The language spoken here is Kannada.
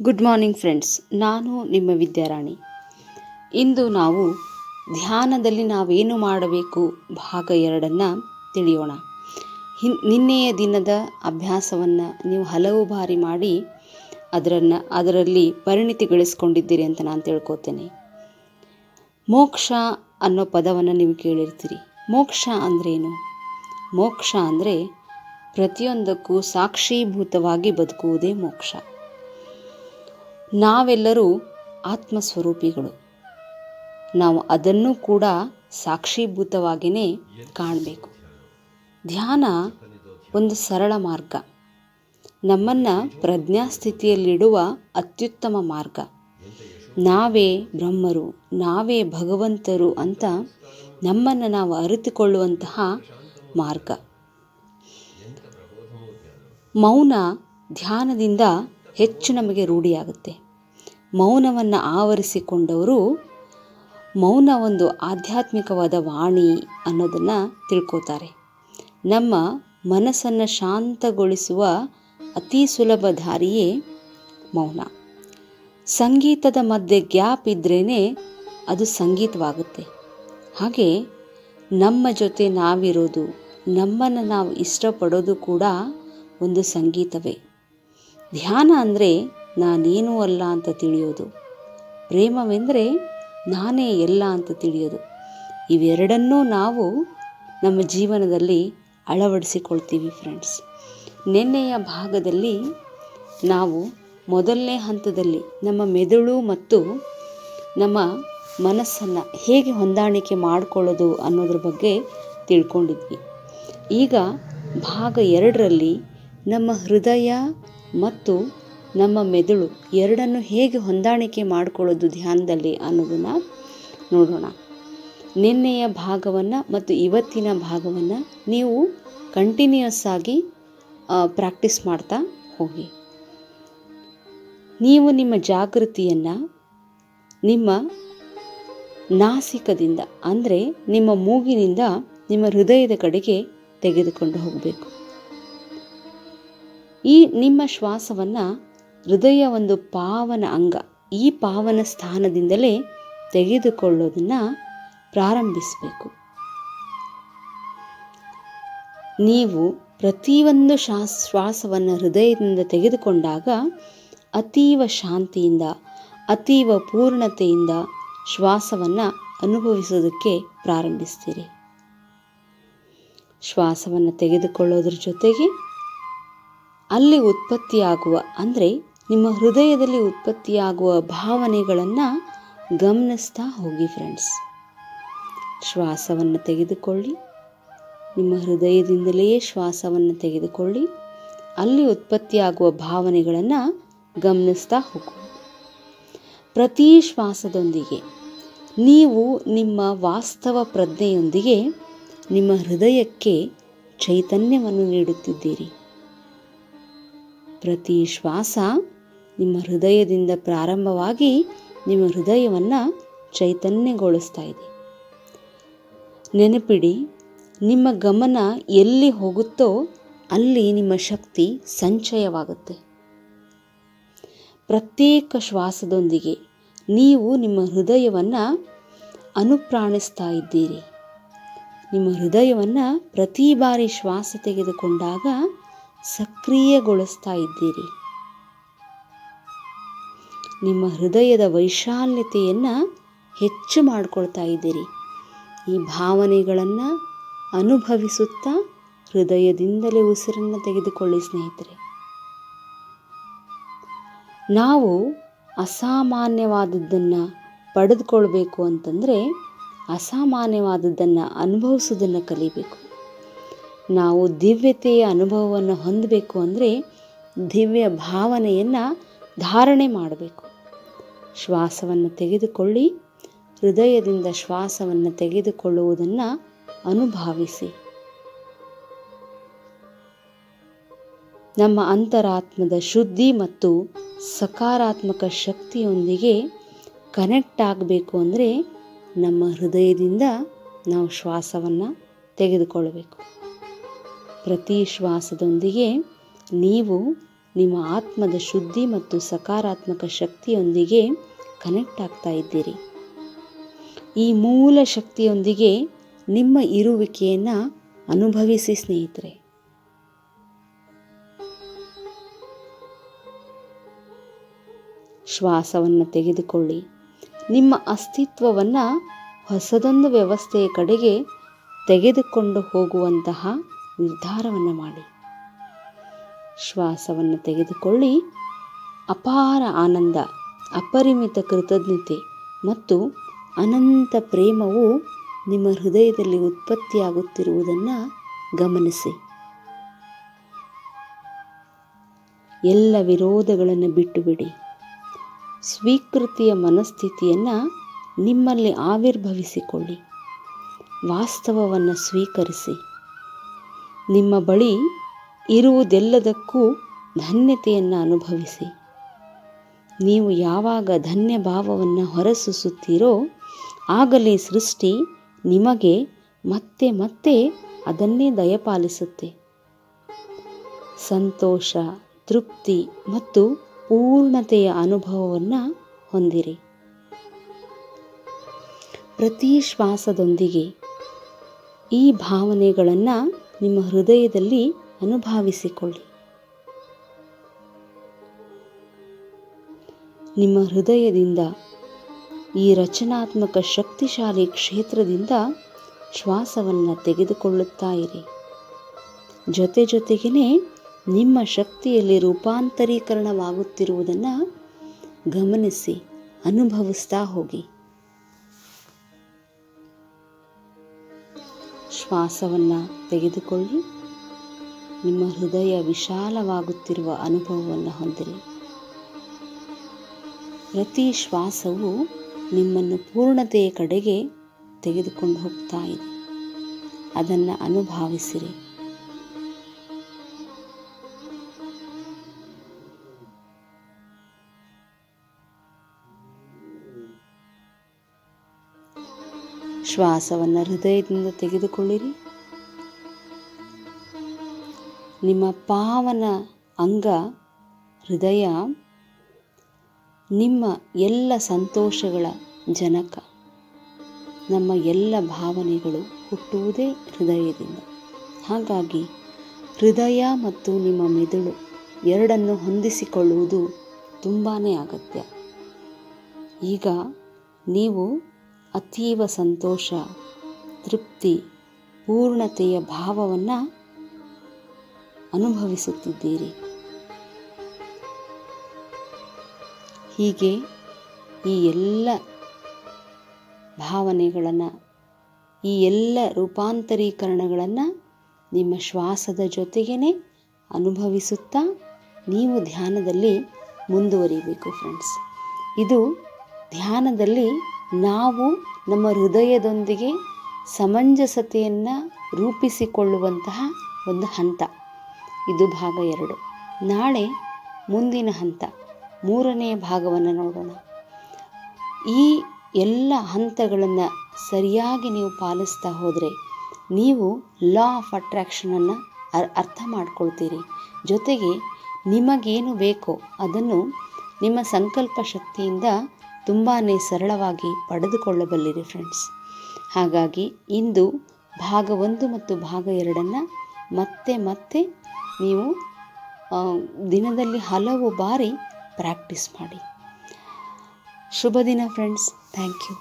ಗುಡ್ ಮಾರ್ನಿಂಗ್ ಫ್ರೆಂಡ್ಸ್, ನಾನು ನಿಮ್ಮ ವಿದ್ಯಾರಾಣಿ. ಇಂದು ನಾವು ಧ್ಯಾನದಲ್ಲಿ ನಾವೇನು ಮಾಡಬೇಕು ಭಾಗ 2 ತಿಳಿಯೋಣ. ನಿನ್ನೆಯ ದಿನದ ಅಭ್ಯಾಸವನ್ನು ನೀವು ಹಲವು ಬಾರಿ ಮಾಡಿ ಅದರಲ್ಲಿ ಪರಿಣಿತಿ ಗಳಿಸ್ಕೊಂಡಿದ್ದೀರಿ ಅಂತ ನಾನು ತಿಳ್ಕೊತೇನೆ. ಮೋಕ್ಷ ಅನ್ನೋ ಪದವನ್ನು ನೀವು ಕೇಳಿರ್ತೀರಿ. ಮೋಕ್ಷ ಅಂದ್ರೇನು? ಮೋಕ್ಷ ಅಂದರೆ ಪ್ರತಿಯೊಂದಕ್ಕೂ ಸಾಕ್ಷೀಭೂತವಾಗಿ ಬದುಕುವುದೇ ಮೋಕ್ಷ. ನಾವೆಲ್ಲರೂ ಆತ್ಮಸ್ವರೂಪಿಗಳು. ನಾವು ಅದನ್ನು ಕೂಡ ಸಾಕ್ಷೀಭೂತವಾಗಿಯೇ ಕಾಣಬೇಕು. ಧ್ಯಾನ ಒಂದು ಸರಳ ಮಾರ್ಗ, ನಮ್ಮನ್ನು ಪ್ರಜ್ಞಾಸ್ಥಿತಿಯಲ್ಲಿಡುವ ಅತ್ಯುತ್ತಮ ಮಾರ್ಗ. ನಾವೇ ಬ್ರಹ್ಮರು, ನಾವೇ ಭಗವಂತರು ಅಂತ ನಮ್ಮನ್ನು ನಾವು ಅರಿತುಕೊಳ್ಳುವಂತಹ ಮಾರ್ಗ. ಮೌನ ಧ್ಯಾನದಿಂದ ಹೆಚ್ಚು ನಮಗೆ ರೂಢಿಯಾಗುತ್ತೆ. ಮೌನವನ್ನು ಆವರಿಸಿಕೊಂಡವರು ಮೌನ ಒಂದು ಆಧ್ಯಾತ್ಮಿಕವಾದ ವಾಣಿ ಅನ್ನೋದನ್ನು ತಿಳ್ಕೋತಾರೆ. ನಮ್ಮ ಮನಸ್ಸನ್ನು ಶಾಂತಗೊಳಿಸುವ ಅತಿ ಸುಲಭ ದಾರಿಯೇ ಮೌನ. ಸಂಗೀತದ ಮಧ್ಯೆ ಗ್ಯಾಪ್ ಇದ್ರೇ ಅದು ಸಂಗೀತವಾಗುತ್ತೆ. ಹಾಗೆ ನಮ್ಮ ಜೊತೆ ನಾವಿರೋದು, ನಮ್ಮನ್ನು ನಾವು ಇಷ್ಟಪಡೋದು ಕೂಡ ಒಂದು ಸಂಗೀತವೇ. ಧ್ಯಾನ ಅಂದರೆ ನಾನೇನೂ ಅಲ್ಲ ಅಂತ ತಿಳಿಯೋದು. ಪ್ರೇಮವೆಂದರೆ ನಾನೇ ಎಲ್ಲ ಅಂತ ತಿಳಿಯೋದು. ಇವೆರಡನ್ನೂ ನಾವು ನಮ್ಮ ಜೀವನದಲ್ಲಿ ಅಳವಡಿಸಿಕೊಳ್ತೀವಿ ಫ್ರೆಂಡ್ಸ್. ನಿನ್ನೆಯ ಭಾಗದಲ್ಲಿ ನಾವು ಮೊದಲನೇ ಹಂತದಲ್ಲಿ ನಮ್ಮ ಮೆದುಳು ಮತ್ತು ನಮ್ಮ ಮನಸ್ಸನ್ನು ಹೇಗೆ ಹೊಂದಾಣಿಕೆ ಮಾಡಿಕೊಳ್ಳೋದು ಅನ್ನೋದ್ರ ಬಗ್ಗೆ ತಿಳ್ಕೊಂಡಿದ್ವಿ. ಈಗ ಭಾಗ 2ರಲ್ಲಿ ನಮ್ಮ ಹೃದಯ ಮತ್ತು ನಮ್ಮ ಮೆದುಳು ಎರಡನ್ನು ಹೇಗೆ ಹೊಂದಾಣಿಕೆ ಮಾಡಿಕೊಳ್ಳೋದು ಧ್ಯಾನದಲ್ಲಿ ಅನ್ನೋದನ್ನು ನೋಡೋಣ. ನಿನ್ನೆಯ ಭಾಗವನ್ನು ಮತ್ತು ಇವತ್ತಿನ ಭಾಗವನ್ನು ನೀವು ಕಂಟಿನ್ಯೂಯಸ್ ಆಗಿ ಪ್ರಾಕ್ಟೀಸ್ ಮಾಡ್ತಾ ಹೋಗಿ. ನೀವು ನಿಮ್ಮ ಜಾಗೃತಿಯನ್ನು ನಿಮ್ಮ ನಾಸಿಕದಿಂದ ಅಂದರೆ ನಿಮ್ಮ ಮೂಗಿನಿಂದ ನಿಮ್ಮ ಹೃದಯದ ಕಡೆಗೆ ತೆಗೆದುಕೊಂಡು ಹೋಗಬೇಕು. ಈ ನಿಮ್ಮ ಶ್ವಾಸವನ್ನು ಹೃದಯ ಒಂದು ಪಾವನ ಅಂಗ, ಈ ಪಾವನ ಸ್ಥಾನದಿಂದಲೇ ತೆಗೆದುಕೊಳ್ಳೋದನ್ನು ಪ್ರಾರಂಭಿಸಬೇಕು. ನೀವು ಪ್ರತಿಯೊಂದು ಶ್ವಾಸವನ್ನು ಹೃದಯದಿಂದ ತೆಗೆದುಕೊಂಡಾಗ ಅತೀವ ಶಾಂತಿಯಿಂದ, ಅತೀವ ಪೂರ್ಣತೆಯಿಂದ ಶ್ವಾಸವನ್ನು ಅನುಭವಿಸೋದಕ್ಕೆ ಪ್ರಾರಂಭಿಸ್ತೀರಿ. ಶ್ವಾಸವನ್ನು ತೆಗೆದುಕೊಳ್ಳೋದ್ರ ಜೊತೆಗೆ ಅಲ್ಲಿ ಉತ್ಪತ್ತಿಯಾಗುವ ಅಂದರೆ ನಿಮ್ಮ ಹೃದಯದಲ್ಲಿ ಉತ್ಪತ್ತಿಯಾಗುವ ಭಾವನೆಗಳನ್ನು ಗಮನಿಸ್ತಾ ಹೋಗಿ ಫ್ರೆಂಡ್ಸ್. ಶ್ವಾಸವನ್ನು ತೆಗೆದುಕೊಳ್ಳಿ, ನಿಮ್ಮ ಹೃದಯದಿಂದಲೇ ಶ್ವಾಸವನ್ನು ತೆಗೆದುಕೊಳ್ಳಿ, ಅಲ್ಲಿ ಉತ್ಪತ್ತಿಯಾಗುವ ಭಾವನೆಗಳನ್ನು ಗಮನಿಸ್ತಾ ಹೋಗು. ಪ್ರತಿ ಶ್ವಾಸದೊಂದಿಗೆ ನೀವು ನಿಮ್ಮ ವಾಸ್ತವ ಪ್ರಜ್ಞೆಯೊಂದಿಗೆ ನಿಮ್ಮ ಹೃದಯಕ್ಕೆ ಚೈತನ್ಯವನ್ನು ನೀಡುತ್ತಿದ್ದೀರಿ. ಪ್ರತಿ ಶ್ವಾಸ ನಿಮ್ಮ ಹೃದಯದಿಂದ ಪ್ರಾರಂಭವಾಗಿ ನಿಮ್ಮ ಹೃದಯವನ್ನು ಚೈತನ್ಯಗೊಳಿಸ್ತಾ ಇದೆ. ನೆನಪಿಡಿ, ನಿಮ್ಮ ಗಮನ ಎಲ್ಲಿ ಹೋಗುತ್ತೋ ಅಲ್ಲಿ ನಿಮ್ಮ ಶಕ್ತಿ ಸಂಚಯವಾಗುತ್ತೆ. ಪ್ರತ್ಯೇಕ ಶ್ವಾಸದೊಂದಿಗೆ ನೀವು ನಿಮ್ಮ ಹೃದಯವನ್ನು ಅನುಪ್ರಾಣಿಸ್ತಾ ಇದ್ದೀರಿ. ನಿಮ್ಮ ಹೃದಯವನ್ನು ಪ್ರತಿ ಬಾರಿ ಶ್ವಾಸ ತೆಗೆದುಕೊಂಡಾಗ ಸಕ್ರಿಯಗೊಳಿಸ್ತಾ ಇದ್ದೀರಿ. ನಿಮ್ಮ ಹೃದಯದ ವೈಶಾಲ್ಯತೆಯನ್ನು ಹೆಚ್ಚು ಮಾಡಿಕೊಳ್ತಾ ಇದ್ದೀರಿ. ಈ ಭಾವನೆಗಳನ್ನು ಅನುಭವಿಸುತ್ತಾ ಹೃದಯದಿಂದಲೇ ಉಸಿರನ್ನು ತೆಗೆದುಕೊಳ್ಳಿ ಸ್ನೇಹಿತರೆ. ನಾವು ಅಸಾಮಾನ್ಯವಾದದ್ದನ್ನು ಪಡೆದುಕೊಳ್ಬೇಕು ಅಂತಂದರೆ ಅಸಾಮಾನ್ಯವಾದದ್ದನ್ನು ಅನುಭವಿಸೋದನ್ನು ಕಲಿಬೇಕು. ನಾವು ದಿವ್ಯತೆಯ ಅನುಭವವನ್ನು ಹೊಂದಬೇಕು ಅಂದರೆ ದಿವ್ಯ ಭಾವನೆಯನ್ನು ಧಾರಣೆ ಮಾಡಬೇಕು. ಶ್ವಾಸವನ್ನು ತೆಗೆದುಕೊಳ್ಳಿ, ಹೃದಯದಿಂದ ಶ್ವಾಸವನ್ನು ತೆಗೆದುಕೊಳ್ಳುವುದನ್ನು ಅನುಭವಿಸಿ. ನಮ್ಮ ಅಂತರಾತ್ಮದ ಶುದ್ಧಿ ಮತ್ತು ಸಕಾರಾತ್ಮಕ ಶಕ್ತಿಯೊಂದಿಗೆ ಕನೆಕ್ಟ್ ಆಗಬೇಕು ಅಂದರೆ ನಮ್ಮ ಹೃದಯದಿಂದ ನಾವು ಶ್ವಾಸವನ್ನು ತೆಗೆದುಕೊಳ್ಳಬೇಕು. ಪ್ರತಿ ಶ್ವಾಸದೊಂದಿಗೆ ನೀವು ನಿಮ್ಮ ಆತ್ಮದ ಶುದ್ಧಿ ಮತ್ತು ಸಕಾರಾತ್ಮಕ ಶಕ್ತಿಯೊಂದಿಗೆ ಕನೆಕ್ಟ್ ಆಗ್ತಾ ಇದ್ದೀರಿ. ಈ ಮೂಲ ಶಕ್ತಿಯೊಂದಿಗೆ ನಿಮ್ಮ ಇರುವಿಕೆಯನ್ನು ಅನುಭವಿಸಿ ಸ್ನೇಹಿತರೆ. ಶ್ವಾಸವನ್ನು ತೆಗೆದುಕೊಳ್ಳಿ. ನಿಮ್ಮ ಅಸ್ತಿತ್ವವನ್ನು ಹೊಸದೊಂದು ವ್ಯವಸ್ಥೆಯ ಕಡೆಗೆ ತೆಗೆದುಕೊಂಡು ಹೋಗುವಂತಹ ನಿರ್ಧಾರವನ್ನು ಮಾಡಿ. ಶ್ವಾಸವನ್ನು ತೆಗೆದುಕೊಳ್ಳಿ. ಅಪಾರ ಆನಂದ, ಅಪರಿಮಿತ ಕೃತಜ್ಞತೆ ಮತ್ತು ಅನಂತ ಪ್ರೇಮವು ನಿಮ್ಮ ಹೃದಯದಲ್ಲಿ ಉತ್ಪತ್ತಿಯಾಗುತ್ತಿರುವುದನ್ನು ಗಮನಿಸಿ. ಎಲ್ಲ ವಿರೋಧಗಳನ್ನು ಬಿಟ್ಟುಬಿಡಿ. ಸ್ವೀಕೃತಿಯ ಮನಸ್ಥಿತಿಯನ್ನು ನಿಮ್ಮಲ್ಲಿ ಆವಿರ್ಭವಿಸಿಕೊಳ್ಳಿ. ವಾಸ್ತವವನ್ನು ಸ್ವೀಕರಿಸಿ. ನಿಮ್ಮ ಬಳಿ ಇರುವುದೆಲ್ಲದಕ್ಕೂ ಧನ್ಯತೆಯನ್ನು ಅನುಭವಿಸಿ. ನೀವು ಯಾವಾಗ ಧನ್ಯ ಭಾವವನ್ನು ಹೊರಸೂಸುತ್ತೀರೋ ಆಗಲೇ ಸೃಷ್ಟಿ ನಿಮಗೆ ಮತ್ತೆ ಮತ್ತೆ ಅದನ್ನೇ ದಯಪಾಲಿಸುತ್ತೆ. ಸಂತೋಷ, ತೃಪ್ತಿ ಮತ್ತು ಪೂರ್ಣತೆಯ ಅನುಭವವನ್ನು ಹೊಂದಿರಿ. ಪ್ರತಿ ಶ್ವಾಸದೊಂದಿಗೆ ಈ ಭಾವನೆಗಳನ್ನು ನಿಮ್ಮ ಹೃದಯದಲ್ಲಿ ಅನುಭವಿಸಿಕೊಳ್ಳಿ. ನಿಮ್ಮ ಹೃದಯದಿಂದ ಈ ರಚನಾತ್ಮಕ ಶಕ್ತಿಶಾಲಿ ಕ್ಷೇತ್ರದಿಂದ ಶ್ವಾಸವನ್ನು ತೆಗೆದುಕೊಳ್ಳುತ್ತಾ ಇರಿ. ಜೊತೆಗೇ ನಿಮ್ಮ ಶಕ್ತಿಯಲ್ಲಿ ರೂಪಾಂತರೀಕರಣವಾಗುತ್ತಿರುವುದನ್ನು ಗಮನಿಸಿ, ಅನುಭವಿಸ್ತಾ ಹೋಗಿ. ಶ್ವಾಸವನ್ನು ತೆಗೆದುಕೊಳ್ಳಿ. ನಿಮ್ಮ ಹೃದಯ ವಿಶಾಲವಾಗುತ್ತಿರುವ ಅನುಭವವನ್ನು ಹೊಂದಿರಿ. ಪ್ರತಿ ಶ್ವಾಸವು ನಿಮ್ಮನ್ನು ಪೂರ್ಣತೆಯ ಕಡೆಗೆ ತೆಗೆದುಕೊಂಡು ಹೋಗ್ತಾ ಇದೆ. ಅದನ್ನು ಅನುಭವಿಸಿರಿ. ಶ್ವಾಸವನ್ನು ಹೃದಯದಿಂದ ತೆಗೆದುಕೊಳ್ಳಿರಿ. ನಿಮ್ಮ ಪಾವನ ಅಂಗ ಹೃದಯ ನಿಮ್ಮ ಎಲ್ಲ ಸಂತೋಷಗಳ ಜನಕ. ನಮ್ಮ ಎಲ್ಲ ಭಾವನೆಗಳು ಹುಟ್ಟುವುದೇ ಹೃದಯದಿಂದ. ಹಾಗಾಗಿ ಹೃದಯ ಮತ್ತು ನಿಮ್ಮ ಮೆದುಳು ಎರಡನ್ನು ಹೊಂದಿಸಿಕೊಳ್ಳುವುದು ತುಂಬಾ ಅಗತ್ಯ. ಈಗ ನೀವು ಅತೀವ ಸಂತೋಷ, ತೃಪ್ತಿ, ಪೂರ್ಣತೆಯ ಭಾವವನ್ನು ಅನುಭವಿಸುತ್ತಿದ್ದೀರಿ. ಹೀಗೆ ಈ ಎಲ್ಲ ಭಾವನೆಗಳನ್ನು, ಈ ಎಲ್ಲ ರೂಪಾಂತರೀಕರಣಗಳನ್ನು ನಿಮ್ಮ ಶ್ವಾಸದ ಜೊತೆಗೇ ಅನುಭವಿಸುತ್ತಾ ನೀವು ಧ್ಯಾನದಲ್ಲಿ ಮುಂದುವರಿಬೇಕು ಫ್ರೆಂಡ್ಸ್. ಇದು ಧ್ಯಾನದಲ್ಲಿ ನಾವು ನಮ್ಮ ಹೃದಯದೊಂದಿಗೆ ಸಮಂಜಸತೆಯನ್ನು ರೂಪಿಸಿಕೊಳ್ಳುವಂತಹ ಒಂದು ಹಂತ. ಇದು ಭಾಗ 2. ನಾಳೆ ಮುಂದಿನ ಹಂತ 3ನೇ ಭಾಗವನ್ನು ನೋಡೋಣ. ಈ ಎಲ್ಲ ಹಂತಗಳನ್ನು ಸರಿಯಾಗಿ ನೀವು ಪಾಲಿಸ್ತಾ ಹೋದರೆ ನೀವು ಲಾ ಆಫ್ ಅಟ್ರಾಕ್ಷನನ್ನು ಅರ್ಥ ಮಾಡ್ಕೊಳ್ತೀರಿ. ಜೊತೆಗೆ ನಿಮಗೇನು ಬೇಕೋ ಅದನ್ನು ನಿಮ್ಮ ಸಂಕಲ್ಪ ಶಕ್ತಿಯಿಂದ ತುಂಬಾ ಸರಳವಾಗಿ ಪಡೆದುಕೊಳ್ಳಬಲ್ಲಿರಿ ಫ್ರೆಂಡ್ಸ್. ಹಾಗಾಗಿ ಇಂದು ಭಾಗ 1 ಮತ್ತು ಭಾಗ 2 ಮತ್ತೆ ನೀವು ದಿನದಲ್ಲಿ ಹಲವು ಬಾರಿ ಪ್ರಾಕ್ಟೀಸ್ ಮಾಡಿ. ಶುಭ ದಿನ ಫ್ರೆಂಡ್ಸ್. Thank you.